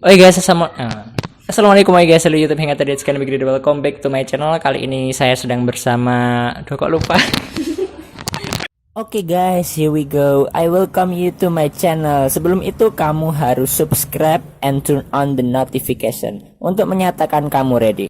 Oke guys, Assalamualaikum guys, seluruh YouTube Hangout tadi sekian begini. Welcome back to my channel. Kali ini saya sedang bersama, kok lupa. Oke guys, here we go. I welcome you to my channel. Sebelum itu kamu harus subscribe and turn on the notification untuk menyatakan kamu ready.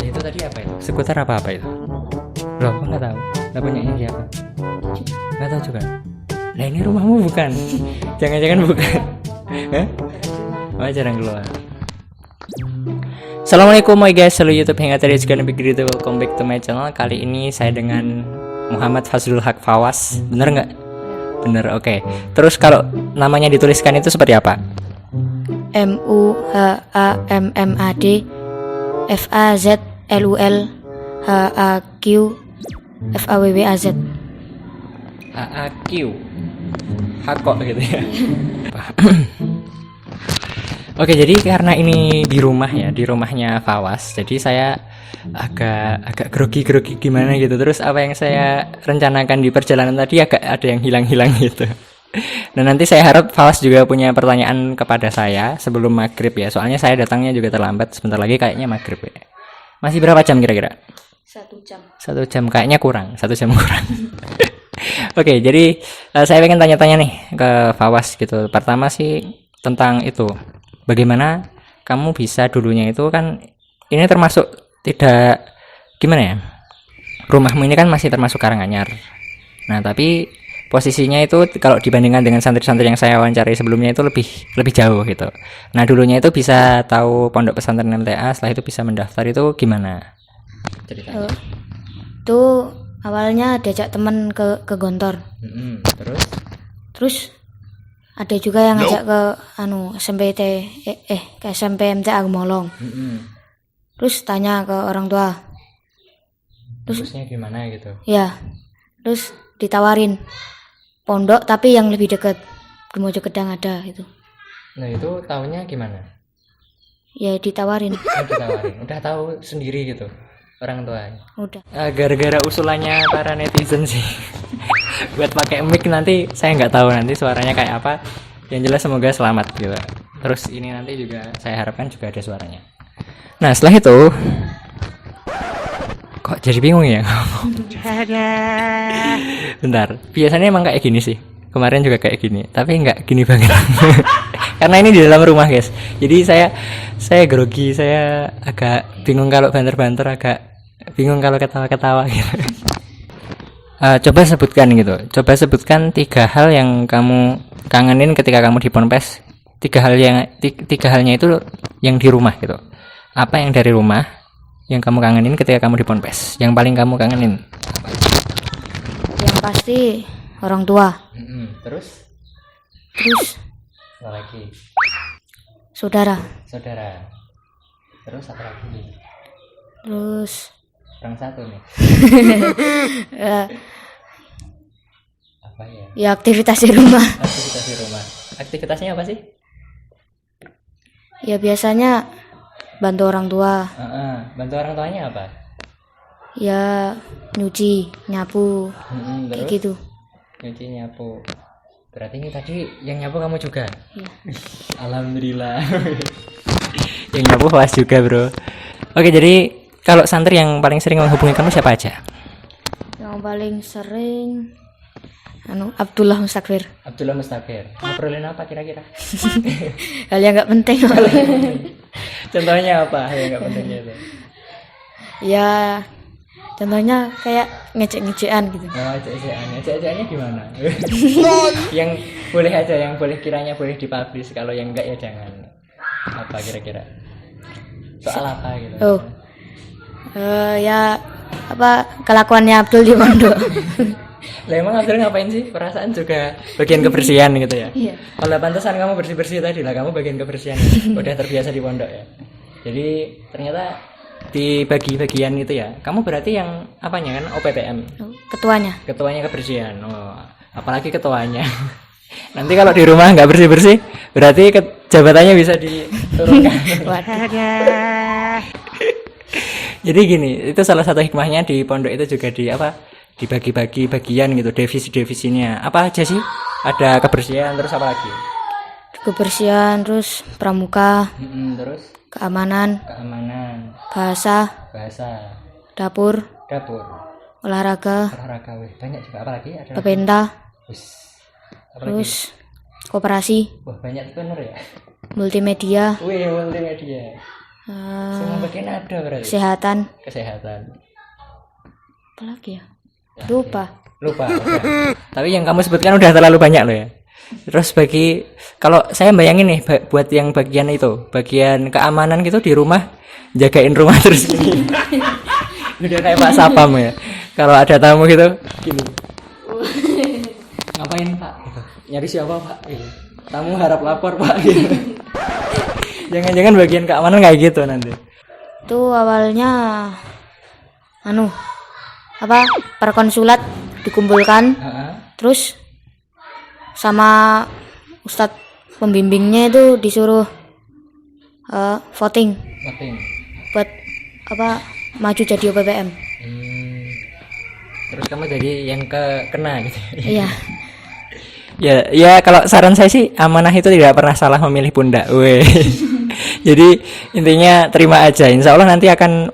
Itu tadi apa itu? Skuter apa itu? Loh, aku nggak tahu. Nggak punya ini siapa? Nggak tahu juga. Nah ini rumahmu bukan? Jangan-jangan bukan? Hah? Oh jarang keluar. Assalamualaikum guys, seluruh YouTube Hangout tadi sekian begini. Welcome back to my channel. Kali ini saya dengan Muhammad Fazrul Haq Fawas. Bener nggak? Bener, oke. Terus kalau namanya dituliskan itu seperti apa? Muhammad Fazlul Haq Fawwaz. AAQ Hakok gitu ya. Oke, jadi karena ini di rumah ya, di rumahnya Fawas, jadi saya agak grogi gimana gitu. Terus apa yang saya rencanakan di perjalanan tadi agak ada yang hilang gitu. Dan nanti saya harap Fawas juga punya pertanyaan kepada saya sebelum maghrib ya. Soalnya saya datangnya juga terlambat, sebentar lagi kayaknya maghrib ya. Masih berapa jam kira-kira? 1 jam. 1 jam, kayaknya kurang, 1 jam kurang. Oke, jadi saya pengen tanya-tanya nih ke Fawas gitu. Pertama sih tentang itu, bagaimana kamu bisa dulunya itu kan ini termasuk tidak gimana ya? Rumahmu ini kan masih termasuk Karanganyar. Nah, tapi posisinya itu kalau dibandingkan dengan santri-santri yang saya wawancarai sebelumnya itu lebih jauh gitu. Nah, dulunya itu bisa tahu Pondok Pesantren MTA, setelah itu bisa mendaftar itu gimana? Ceritanya. Tuh awalnya diajak temen ke Gontor. Terus ada juga yang ngajak ke ke SMP MTA Gemolong. Terus tanya ke orang tua. Terusnya gimana gitu? Ya. Terus ditawarin pondok tapi yang lebih dekat, di Mojokedang ada itu. Nah, itu tahunya gimana? Ya ditawarin. Udah tahu sendiri gitu orang tua. Udah. Gara-gara usulannya para netizen sih. Buat pakai mic nanti saya nggak tahu nanti suaranya kayak apa. Yang jelas semoga selamat gitu. Terus ini nanti juga saya harapkan juga ada suaranya. Nah, setelah itu kok jadi bingung ya ngomong. Bentar, biasanya emang kayak gini sih. Kemarin juga kayak gini, tapi nggak gini banget. Karena ini di dalam rumah guys. Jadi saya grogi, saya agak bingung kalau banter-banter, agak bingung kalau ketawa-ketawa gitu. Coba sebutkan 3 hal yang kamu kangenin ketika kamu di Ponpes. 3 halnya itu yang di rumah gitu. Apa yang dari rumah yang kamu kangenin ketika kamu di Ponpes? Yang paling kamu kangenin? Yang pasti orang tua. Terus Apa lagi? saudara. Terus apa lagi? Terus Kurang satu nih. Apa ya? ya aktivitas di rumah. Aktivitas di rumah. Aktivitasnya apa sih? Ya biasanya bantu orang tua. Bantu orang tuanya apa? Ya nyuci, nyapu, kayak Terus? gitu. Nyuci, nyapu. Berarti ini tadi yang nyapu kamu juga? Iya. Alhamdulillah. Yang nyapu pas juga bro. Oke, jadi kalau santri yang paling sering menghubungi kamu siapa aja? Yang paling sering Abdullah Mustaqfir. Ngobrolin apa kira-kira? Hal yang nggak penting. Contohnya apa yang nggak pentingnya itu? Ya contohnya kayak ngecek-ngecekan gitu. Ngecek-ngecekannya gimana? Yang boleh aja, yang boleh kiranya boleh dipublish, kalau yang enggak ya jangan. Apa kira-kira? Soal apa gitu? Oh, Ya apa kelakuannya Abdul di pondok. Lah emang Abdul ngapain sih? Perasaan juga bagian kebersihan gitu ya. Iya. Kalau pantesan kamu bersih-bersih tadi lah, kamu bagian kebersihan. Udah terbiasa di pondok ya. Jadi ternyata di bagian itu ya. Kamu berarti yang apanya kan OPPM? Ketuanya. Ketuanya kebersihan. Oh, apalagi ketuanya. Nanti kalau di rumah nggak bersih-bersih, berarti jabatannya bisa diturunkan. Waduh. Jadi gini, itu salah satu hikmahnya di pondok itu juga di apa? Dibagi-bagi bagian gitu, divisi-divisinya. Apa aja sih? Ada kebersihan, terus apa lagi? Kebersihan, terus pramuka, Terus keamanan, bahasa, dapur, olahraga, weh, banyak juga. Apa lagi? Ada pepenta, Wis. Apa lagi? terus koperasi, Wah, banyak bener ya. multimedia, Wih, multimedia. Semua bagian ada berarti. Kesehatan. apa lagi ya? Lupa. Udah. Tapi yang kamu sebutkan udah terlalu banyak loh ya. Terus kalau saya bayangin nih buat yang bagian itu, bagian keamanan gitu di rumah, jagain rumah terus gini. Udah kayak Pak Sapam ya. Kalau ada tamu gitu gini. Ngapain Pak? Gitu. Nyari siapa Pak? Gitu. Tamu harap lapor Pak. Gitu. Jangan-jangan bagian keamanan kayak gitu nanti. Itu awalnya perkonsulat dikumpulkan, terus sama ustadz pembimbingnya itu disuruh voting buat maju jadi OPPM. Terus kamu jadi yang kena gitu. Iya. Ya kalau saran saya sih amanah itu tidak pernah salah memilih pundak. Weh. Jadi intinya terima aja. Insya Allah nanti akan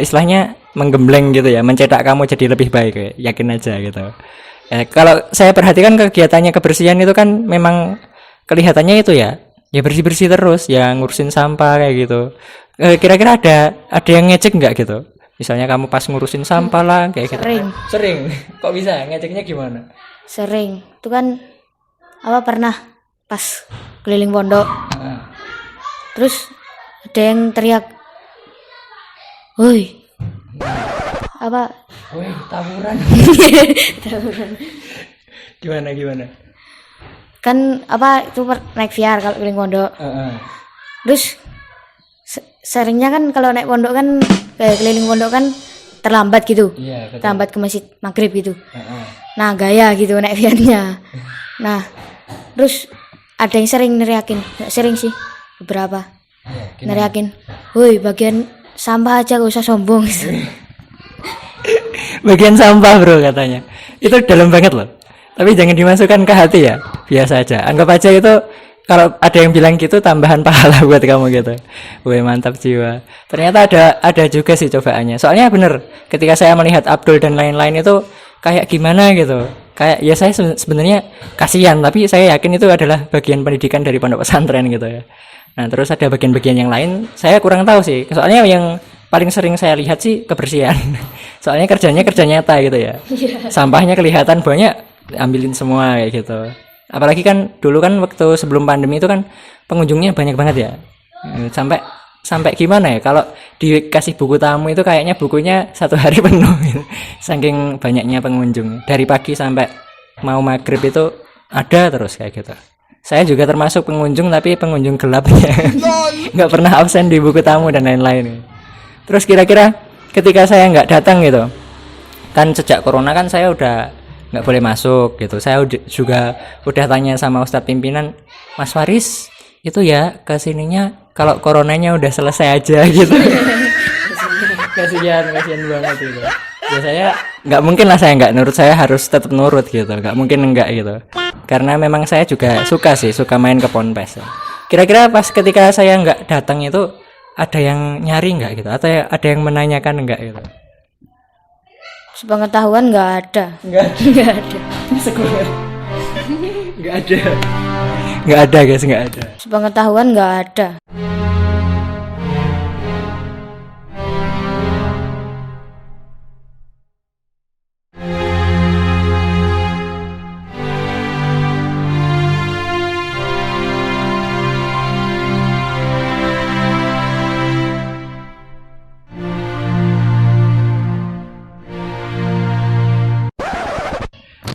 istilahnya menggembleng gitu ya, mencetak kamu jadi lebih baik ya. Yakin aja gitu. Kalau saya perhatikan kegiatannya kebersihan itu kan memang kelihatannya itu ya bersih-bersih terus, ya ngurusin sampah kayak gitu. Kira-kira ada yang ngecek nggak gitu? Misalnya kamu pas ngurusin sampah lah kayak gitu. Sering. Kok bisa? Ngeceknya gimana? Sering. Itu kan pernah pas keliling pondok. Terus ada yang teriak, "Woi." Woi, tawuran. Gimana? Kan itu naik VR kalau keliling pondok. Terus seringnya kan kalau naik pondok kan kayak keliling pondok kan terlambat gitu. Iya, betul. Terlambat ke masjid maghrib gitu. Nah, gaya gitu naik VR-nya. Nah, terus ada yang sering neriakin, nggak sering sih, beberapa neriakin, "Woi, bagian sampah aja gak usah sombong." Bagian sampah bro katanya. Itu dalam banget loh. Tapi jangan dimasukkan ke hati ya. Biasa aja. Anggap aja itu kalau ada yang bilang gitu tambahan pahala buat kamu gitu. Wih, mantap jiwa. Ternyata ada juga sih cobaannya. Soalnya bener, ketika saya melihat Abdul dan lain-lain itu kayak gimana gitu. Kayak ya saya sebenarnya kasihan, tapi saya yakin itu adalah bagian pendidikan dari pondok pesantren gitu ya. Nah, terus ada bagian-bagian yang lain saya kurang tahu sih. Soalnya yang paling sering saya lihat sih kebersihan. Soalnya kerja nyata gitu ya. Sampahnya kelihatan banyak, ambilin semua kayak gitu. Apalagi kan dulu kan waktu sebelum pandemi itu kan pengunjungnya banyak banget ya. Sampai gimana ya, kalau dikasih buku tamu itu kayaknya bukunya 1 hari penuh gitu. Saking banyaknya pengunjung. Dari pagi sampai mau maghrib itu ada terus kayak gitu. Saya juga termasuk pengunjung, tapi pengunjung gelapnya. Nggak pernah absen di buku tamu dan lain-lain. Terus kira-kira ketika saya nggak datang gitu, kan sejak corona kan saya udah nggak boleh masuk gitu. Saya juga udah tanya sama Ustadz pimpinan, "Mas Faris itu ya kesininya kalau coronanya udah selesai aja gitu." kasihan banget gitu. Ya saya nggak mungkin lah saya nggak nurut, saya harus tetap nurut gitu, nggak mungkin enggak gitu. Karena memang saya juga suka main ke ponpes. Kira-kira pas ketika saya nggak datang itu ada yang nyari nggak gitu, atau ada yang menanyakan nggak gitu? Sepengetahuan nggak ada. Nggak ada guys, nggak ada. Sepengetahuan nggak ada.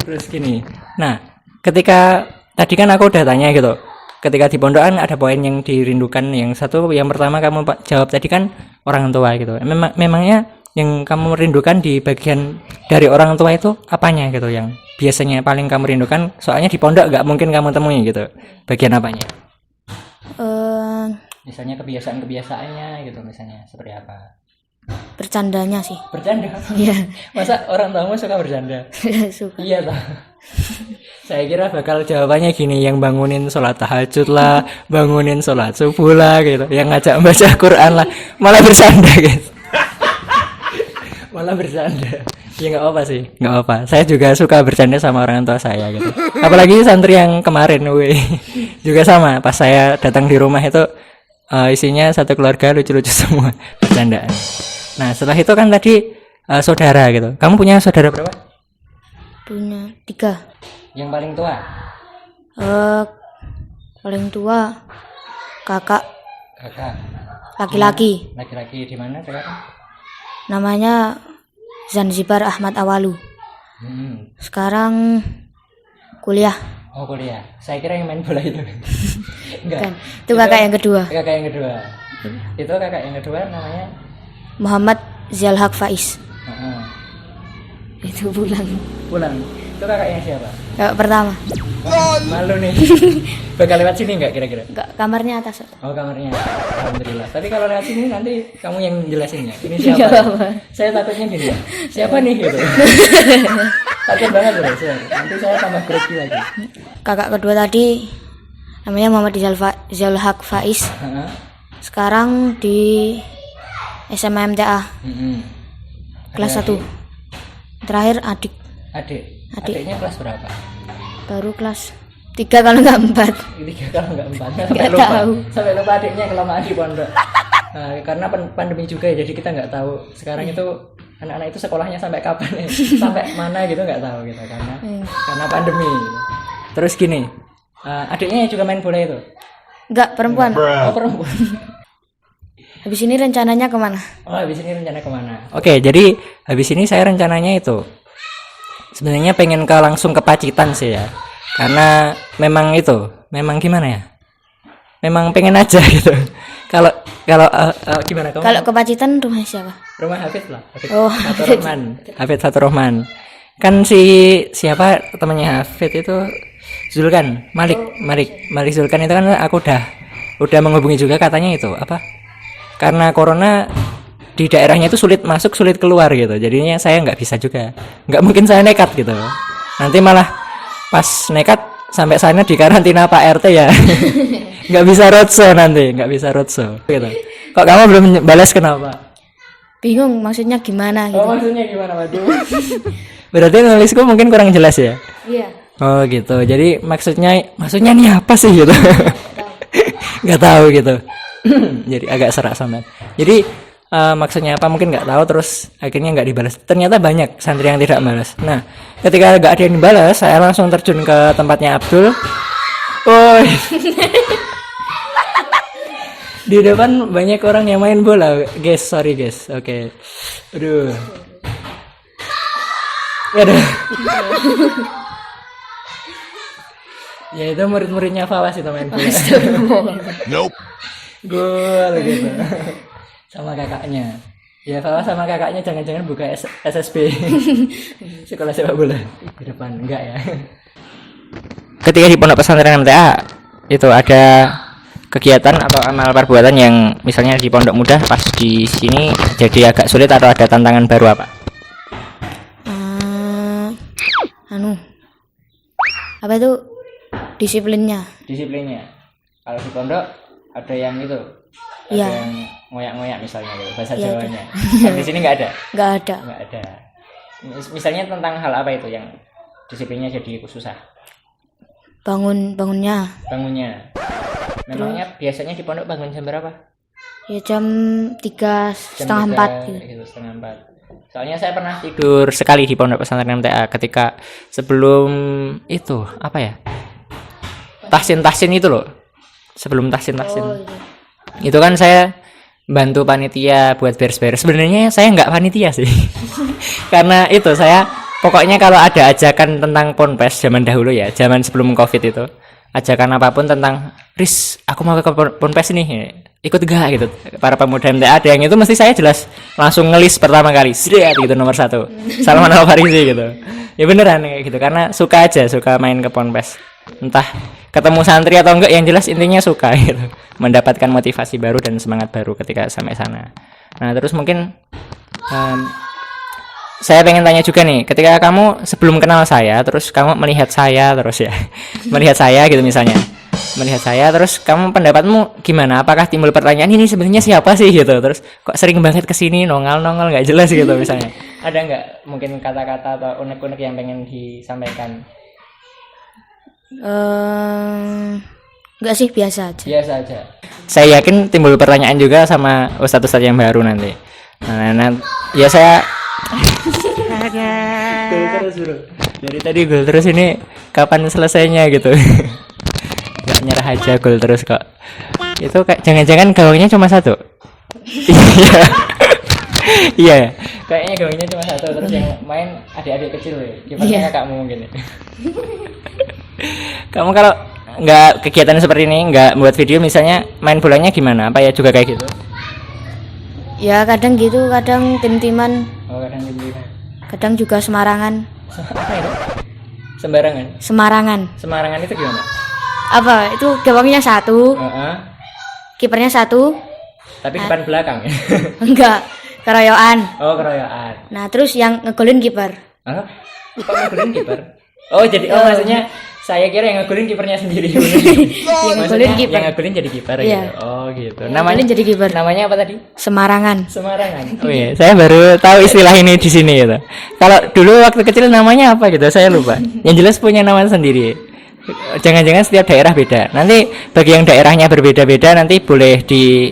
Terus gini. Nah, ketika tadi kan aku udah tanya gitu. Ketika di pondokan ada poin yang dirindukan. Yang satu, yang pertama kamu jawab tadi kan orang tua gitu. Memangnya yang kamu rindukan di bagian dari orang tua itu apanya gitu yang biasanya paling kamu rindukan? Soalnya di pondok nggak mungkin kamu temui gitu. Bagian apanya? Misalnya kebiasaannya gitu misalnya seperti apa? Bercandanya sih. Bercanda? Iya. Masa orang tuamu suka bercanda? Suka. Iya toh. Saya kira bakal jawabannya gini, yang bangunin sholat tahajud lah, bangunin sholat subuh lah gitu, yang ngajak baca Quran lah, malah bercanda guys. Malah bercanda. Ya nggak apa sih, nggak apa. Saya juga suka bercanda sama orang tua saya gitu. Apalagi santri yang kemarin, weh, juga sama. Pas saya datang di rumah itu isinya satu keluarga lucu-lucu semua bercandaan. Nah setelah itu kan tadi saudara gitu. Kamu punya saudara berapa? Punya 3. Yang paling tua? Paling tua kakak Kakak. laki-laki. Laki-laki di mana sekarang? Namanya Zanzibar Ahmad Awalu. Sekarang kuliah. Oh kuliah. Saya kira yang main bola itu. Enggak. Kan. Itu kakak yang kedua. Kakak yang kedua. Itu kakak yang kedua namanya Muhammad Zalhak Faiz. Heeh. Itu pulang. Itu kakaknya siapa? Kakak pertama. Malu nih. Bakal lewat sini enggak kira-kira? Enggak, kamarnya atas. Oh kamarnya. Alhamdulillah. Tapi kalau lewat sini nanti kamu yang jelasin ya. Ini siapa? Saya takutnya gini. Siapa nih gitu. Takut banget bro. Nanti saya tambah grogi lagi. Kakak kedua tadi namanya Muhammad Zalhak Faiz. Heeh. Sekarang di SMA MTA kelas 1. Terakhir adik. Adiknya kelas berapa? Baru kelas 3 kalau nggak 4. 3 kalau nggak 4. Nggak tahu. Sampai lupa adiknya kelamaan di pondok. Karena pandemi juga ya, jadi kita nggak tahu sekarang itu anak-anak itu sekolahnya sampai kapan ya, sampai mana gitu nggak tahu gitu karena pandemi gitu. Terus gini, adiknya juga main bola itu? Enggak, perempuan. Oh perempuan. Habis ini rencananya kemana? Habis ini rencana kemana? Oke, jadi habis ini saya rencananya itu sebenarnya pengen langsung ke Pacitan sih ya, karena memang gimana ya, memang pengen aja gitu. Kalau gimana kamu? Kalau ke Pacitan rumah siapa? Rumah Hafid lah. Oh, Hafid Fatur Rahman. Kan siapa temannya Hafid itu Zulkan, Malik Zulkan itu kan aku udah menghubungi juga, katanya itu apa? Karena corona di daerahnya itu sulit masuk sulit keluar gitu, jadinya saya nggak bisa juga, nggak mungkin saya nekat gitu, nanti malah pas nekat sampai sana di karantina Pak RT ya. nggak bisa roadshow gitu. Kok kamu belum balas, kenapa? Bingung maksudnya gimana gitu. Maksudnya gimana waduh. Berarti nulisku mungkin kurang jelas ya. Iya. Oh gitu, jadi maksudnya nih apa sih gitu. Nggak tahu gitu. Jadi agak serak sama. Jadi maksudnya apa mungkin nggak tahu, terus akhirnya nggak dibalas. Ternyata banyak santri yang tidak balas. Nah ketika nggak ada yang dibalas, saya langsung terjun ke tempatnya Abdul. Oh. Di depan banyak orang yang main bola, guys. Sorry guys. Oke. Aduh. Ya itu murid-muridnya Fawas itu main bola. Nope. Gol gitu. Sama kakaknya. Ya Fawas sama kakaknya jangan-jangan buka SSB. Sekolah sepak bola di depan, enggak ya. Ketika di pondok pesantren MTA itu ada kegiatan atau amal perbuatan yang misalnya di pondok mudah pas di sini jadi agak sulit atau ada tantangan baru apa? Apa itu disiplinnya? Kalau di pondok ada yang itu, Iya. ada yang ngoyak-ngoyak misalnya gitu, bahasa Jawanya. Di sini nggak ada. Nggak ada. Misalnya tentang hal apa itu yang disiplinnya jadi susah? Bangunnya. Memangnya biasanya di pondok bangun jam berapa? Ya jam 3:30 gitu. 3:30. Soalnya saya pernah tidur sekali di pondok pesantren MTA ketika sebelum itu apa ya? Tahsin itu loh. Sebelum tahsin. Oh, iya. Itu kan saya bantu panitia buat beres-beres. Sebenarnya saya nggak panitia sih. Karena itu saya pokoknya kalau ada ajakan tentang ponpes zaman dahulu ya, zaman sebelum covid itu, ajakan apapun tentang Riz, aku mau ke ponpes nih, ikut gak gitu. Para pemuda MTA ada yang itu mesti saya jelas langsung ngelis pertama kali, seret gitu nomor 1, Salman Al Farisi gitu. Ya beneran kayak gitu, karena suka aja, suka main ke ponpes. Entah ketemu santri atau enggak, yang jelas intinya suka gitu, mendapatkan motivasi baru dan semangat baru ketika sampai sana. Nah terus mungkin saya pengen tanya juga nih, ketika kamu sebelum kenal saya, terus kamu melihat saya terus ya, melihat saya gitu misalnya, melihat saya terus kamu pendapatmu gimana? Apakah timbul pertanyaan ini sebenarnya siapa sih gitu? Terus kok sering banget kesini nongol nggak jelas gitu misalnya? Ada nggak mungkin kata-kata atau unek-unek yang pengen disampaikan? Enggak sih, biasa aja. Biasa aja. Saya yakin timbul pertanyaan juga sama ustadz-ustadz yang baru nanti. Nah ya saya gol terus bro. Dari tadi gol terus, ini kapan selesainya gitu. Gak nyerah aja, gol terus kok. Itu jangan-jangan gawangnya cuma 1. Iya. Iya. Kayaknya gawangnya cuma 1, terus yang main adik-adik kecil ya. Kipernya kakakmu mungkin. Kamu kalau nggak kegiatan seperti ini, nggak buat video misalnya, main bolanya gimana? Apa ya juga kayak gitu? Ya kadang gitu, kadang tim-timan, Oh, kadang gitu. kadang juga semarangan. Apa itu? Sembarangan. Semarangan itu gimana? Apa itu, gawangnya 1, kipernya 1, Tapi depan belakang ya? enggak, keroyokan. Oh, keroyokan. Nah terus yang ngegolin kiper. Hah? Kok ngegolin kiper? Oh, jadi maksudnya saya kira yang ngegolin kipernya sendiri. Yang ngegolin kiper. Yang ngegolin jadi kiper Iya. gitu. Oh, gitu. Yang Namanya ngegolin jadi kiper. Namanya apa tadi? Semarangan. Semarangan. Oh iya, saya baru tahu istilah ini di sini gitu. Kalau dulu waktu kecil namanya apa gitu, saya lupa. Yang jelas punya nama sendiri. Jangan-jangan setiap daerah beda. Nanti bagi yang daerahnya berbeda-beda, nanti boleh di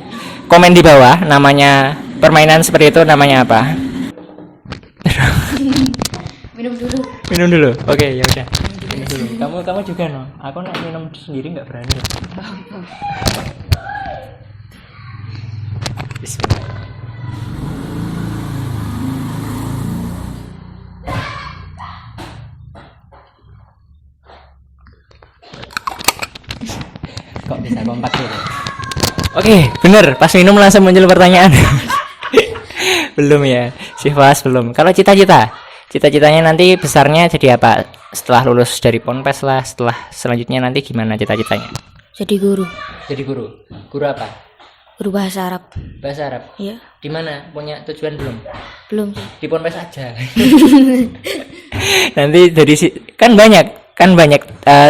komen di bawah namanya permainan seperti itu namanya apa. Minum dulu. Oke, ya udah. Minum dulu. Kamu juga no. Aku nak minum sendiri nggak berani. Bismillah. Kok bisa kompak gitu? Oke, bener. Pas minum langsung muncul pertanyaan. Belum ya, si Fas belum. Kalau cita-citanya nanti besarnya jadi apa? Setelah lulus dari ponpes lah, setelah selanjutnya nanti gimana cita-citanya? Jadi guru. Jadi guru. Guru apa? Guru bahasa Arab. Bahasa Arab. Iya. Di mana? Punya tujuan belum? Belum sih. Di ponpes aja. Nanti dari kan banyak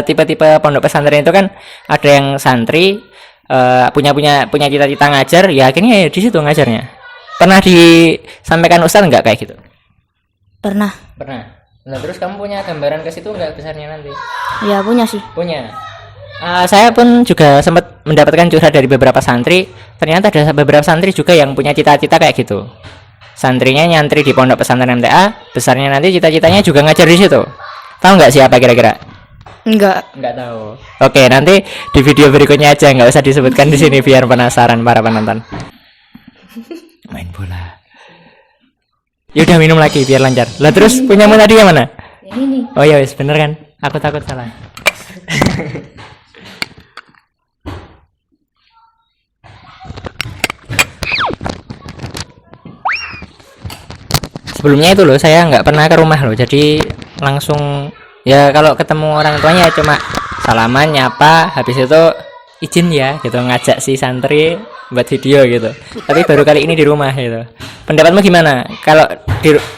tipe-tipe pondok pesantren itu kan ada yang santri punya cita-cita ngajar, ya akhirnya ya di situ ngajarnya. Pernah disampaikan ustaz nggak kayak gitu? Pernah. Nah terus kamu punya gambaran ke situ nggak besarnya nanti? Ya punya sih. Punya. Saya pun juga sempat mendapatkan curhat dari beberapa santri. Ternyata ada beberapa santri juga yang punya cita-cita kayak gitu. Santrinya nyantri di pondok pesantren MTA, besarnya nanti cita-citanya juga ngajar di situ. Tahu nggak siapa kira-kira? Enggak tahu. Oke, nanti di video berikutnya aja, nggak usah disebutkan di sini biar penasaran para penonton. Main bola. Yaudah minum lagi biar lancar. Lah terus punyamu tadi yang mana? ini. Oh ya wis bener kan? Aku takut salah. Sebelumnya itu loh, saya nggak pernah ke rumah loh, jadi langsung ya kalau ketemu orang tuanya cuma salaman, nyapa, habis itu izin ya gitu, ngajak si santri buat video gitu. Tapi baru kali ini di rumah gitu. Pendapatmu gimana? Kalau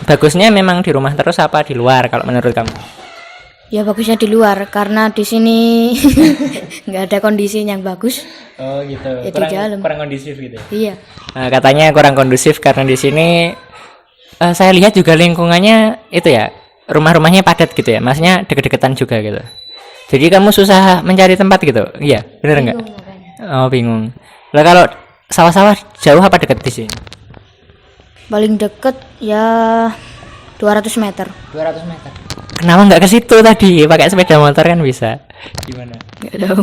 bagusnya memang di rumah terus apa di luar kalau menurut kamu? Ya bagusnya di luar karena di sini nggak ada kondisi yang bagus. Oh gitu. Ya, kurang kondusif gitu. Iya. Nah, katanya kurang kondusif karena di sini saya lihat juga lingkungannya itu ya, rumah-rumahnya padat gitu ya, maksudnya deket-deketan juga gitu. Jadi kamu susah mencari tempat gitu, iya, bener nggak? Oh bingung. Lah kalau sawah-sawah jauh apa deket di sini? Paling deket ya 200 meter. 200 meter. Kenapa nggak ke situ tadi? Pakai sepeda motor kan bisa. Gimana? Nggak tahu.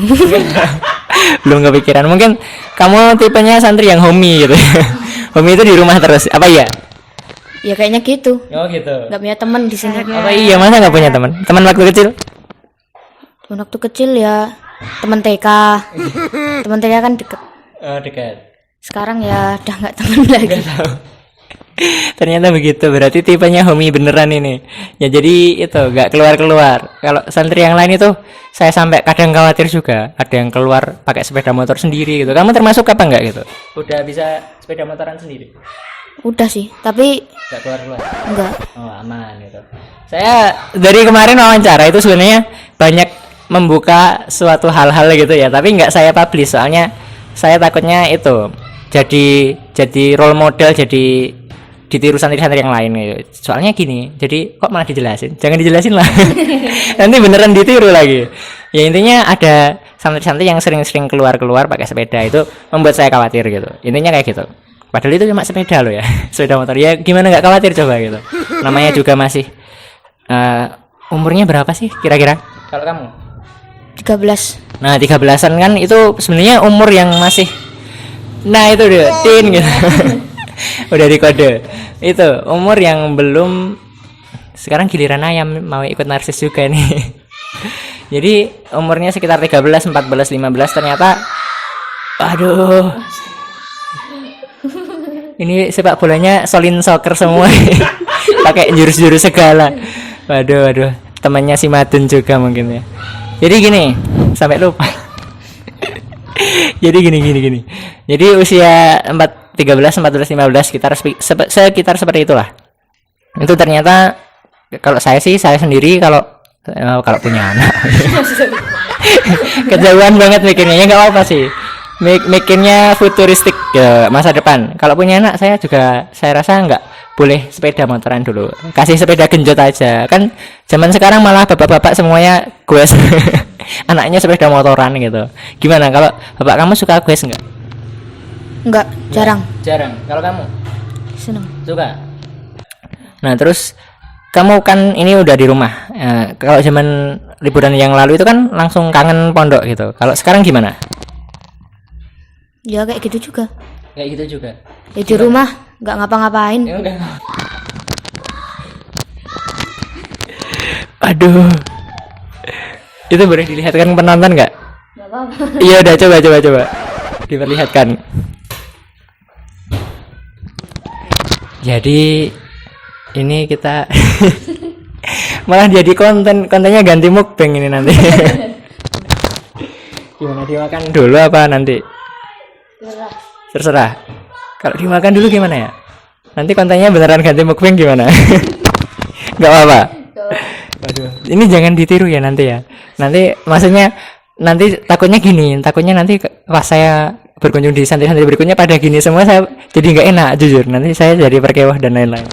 Belum kepikiran. Mungkin kamu tipenya santri yang homey gitu. Homey itu di rumah terus, apa ya? Ya kayaknya gitu. Oh gitu. Nggak punya teman di sini. Apa iya, masa nggak punya teman? Teman waktu kecil? Teman waktu kecil ya teman TK. Teman TK kan deket. Oh dekat. Sekarang ya udah nggak teman lagi. Ternyata begitu, berarti tipenya homie beneran ini. Ya jadi itu nggak keluar-keluar. Kalau santri yang lain itu saya sampai kadang khawatir juga, ada yang keluar pakai sepeda motor sendiri gitu. Kamu termasuk apa enggak gitu? Udah bisa sepeda motoran sendiri? Udah sih, tapi Nggak keluar-keluar? enggak. Oh aman gitu. Saya dari kemarin wawancara itu sebenarnya banyak membuka suatu hal-hal gitu ya, tapi nggak saya publish soalnya saya takutnya itu jadi role model, jadi ditiru santri-santri yang lain gitu. Soalnya gini, jadi kok malah dijelasin? Jangan dijelasin lah. Nanti beneran ditiru lagi. Ya intinya ada santri-santri yang sering-sering keluar-keluar pakai sepeda, itu membuat saya khawatir gitu. Intinya kayak gitu. Padahal itu cuma sepeda loh ya, sepeda motor. Ya gimana nggak khawatir coba gitu. Namanya juga masih umurnya berapa sih kira-kira? Kalau kamu? 13. Nah 13-an kan itu sebenarnya umur yang masih, nah itu dia teen gitu. Udah di kode itu umur yang belum, sekarang giliran ayam mau ikut narsis juga nih. Jadi umurnya sekitar 13, 14, 15 ternyata aduh, ini sepak bolanya Solin Soccer semua. Pakai jurus-jurus segala. Waduh, temannya si Madun juga mungkin ya. Jadi gini, sampai lupa. Jadi gini. Jadi usia 13, 14, 15 sekitar seperti itulah. Itu ternyata kalau saya sendiri kalau punya anak. Kejauhan banget mikirnya, ya nggak apa-apa sih. Mikirnya futuristik ya, masa depan. Kalau punya anak saya rasa nggak boleh sepeda motoran dulu. Kasih sepeda genjot aja. Kan zaman sekarang malah bapak-bapak semuanya goes. Anaknya sepeda motoran gitu. Gimana kalau bapak kamu suka goes nggak? Enggak, jarang. Jarang. Kalau kamu? Seneng. Suka. Nah, terus kamu kan ini udah di rumah. Kalau zaman liburan yang lalu itu kan langsung kangen pondok gitu. Kalau sekarang gimana? Ya kayak gitu juga. Kayak gitu juga. Ya di rumah nggak ngapa-ngapain. Ya udah. Aduh. Itu boleh dilihatkan penonton nggak? Nggak apa-apa. Iya udah, coba. Diperlihatkan. Jadi ini kita malah jadi kontennya ganti mukbang ini nanti. Gimana, dimakan dulu apa nanti? Terserah. Kalau dimakan dulu gimana ya? Nanti kontennya beneran ganti mukbang gimana? Gak apa-apa. Waduh, ini jangan ditiru ya nanti ya. Nanti maksudnya nanti takutnya nanti pas saya berkunjung di santri-santri berikutnya pada gini semua, saya jadi nggak enak jujur. Nanti saya jadi perkewah dan lain-lain.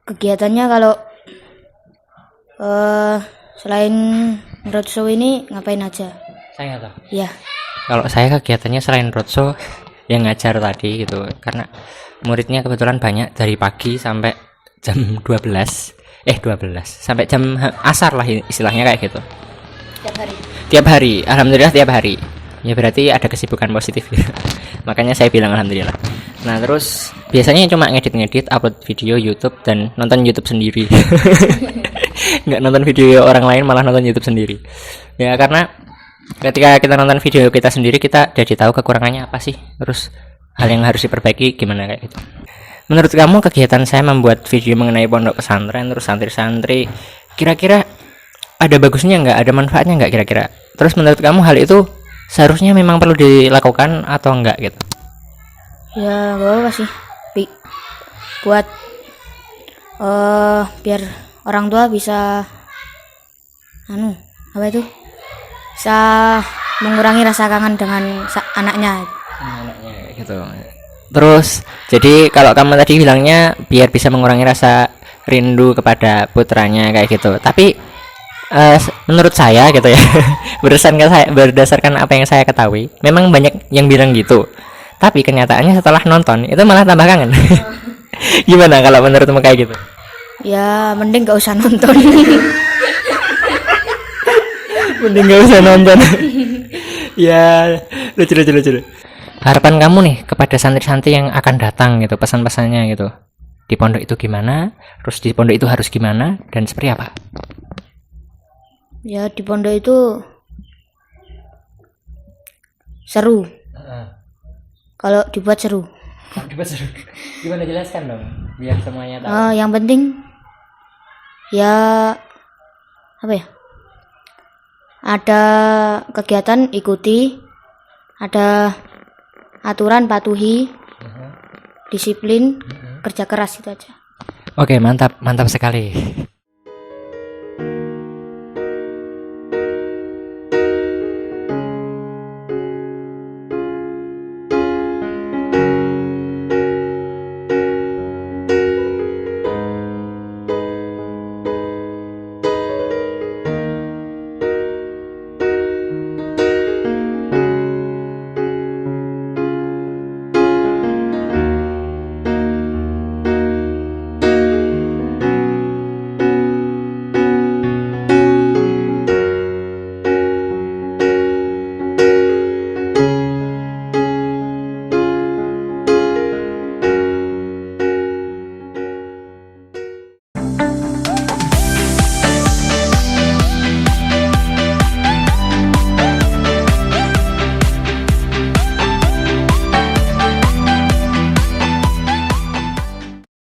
Kegiatannya kalau selain roadshow ini ngapain aja? Saya nggak tahu. Ya, Kalau saya kegiatannya selain roadshow yang ngajar tadi gitu, karena muridnya kebetulan banyak dari pagi sampai jam 12 sampai jam asar lah istilahnya kayak gitu. Tiap hari, alhamdulillah tiap hari. Ya berarti ada kesibukan positif gitu. Makanya saya bilang alhamdulillah. Nah terus biasanya cuma ngedit-ngedit, upload video YouTube dan nonton YouTube sendiri. Nggak nonton video orang lain, malah nonton YouTube sendiri. Ya karena ketika kita nonton video kita sendiri, kita jadi tahu kekurangannya apa sih, terus hal yang harus diperbaiki gimana kayak gitu. Menurut kamu kegiatan saya membuat video mengenai pondok pesantren terus santri-santri, kira-kira ada bagusnya nggak, ada manfaatnya nggak kira-kira? Terus menurut kamu hal itu seharusnya memang perlu dilakukan atau enggak gitu? ya gak apa sih. Buat biar orang tua bisa apa itu? Bisa mengurangi rasa kangen dengan anaknya. Gitu. Terus jadi kalau kamu tadi bilangnya biar bisa mengurangi rasa rindu kepada putranya kayak gitu, tapi menurut saya gitu ya, berdasarkan apa yang saya ketahui, memang banyak yang bilang gitu, tapi kenyataannya setelah nonton itu malah tambah kangen. Gimana kalau menurutmu kayak gitu? Ya mending gak usah nonton. Mending gak usah nonton. Ya lucu. Harapan kamu nih kepada santri-santri yang akan datang gitu, pesan-pesannya gitu, di pondok itu gimana, terus di pondok itu harus gimana dan seperti apa? Ya di pondok itu seru. Kalau dibuat seru. Gimana, jelaskan dong biar semuanya tahu. Yang penting ya apa ya? Ada kegiatan ikuti, ada aturan patuhi, disiplin, kerja keras itu aja. Oke, mantap sekali.